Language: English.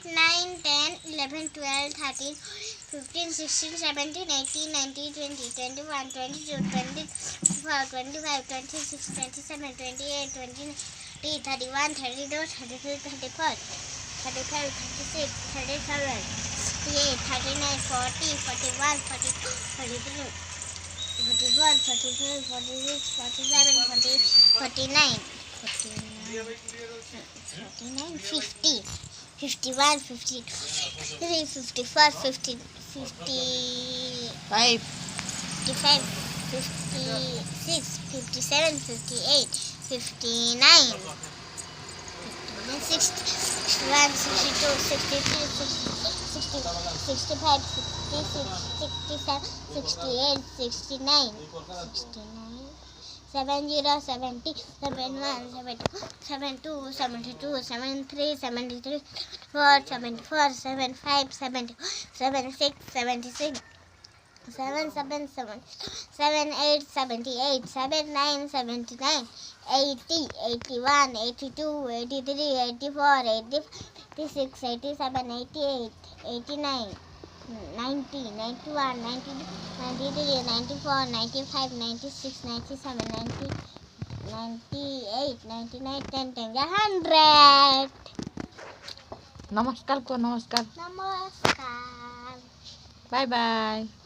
9, 10, 11, 12, 13, 15, 16, 17, 18, 19, 20, 21, 22, 24, 25, 26, 27, 28, 29, 30, 31, 32, 33, 34, 35, 36, 37, 38, 39, 40, 41, 42, 43, 41, 42, 46, 47, 48, 49, 50, 51, 52, 53, 54, 50, 55, 55, 56, 57, 58, 59, 60, 61, 62, 63, 60, 65, 66, 67, 68, 69, 70, 70, 71, 72, 72, 73, 73, 74, 75, 70, 76, 76, 77, 78, 78, 79, 79, 80, 81, 82, 83, 84, 86, 87, 88, 89, 90, 91, 92, 93, 94, 95, 96, 97, 90, 98, 99, 10, 10, 100. नमस्कार को नमस्कार. नमस्कार. Bye bye.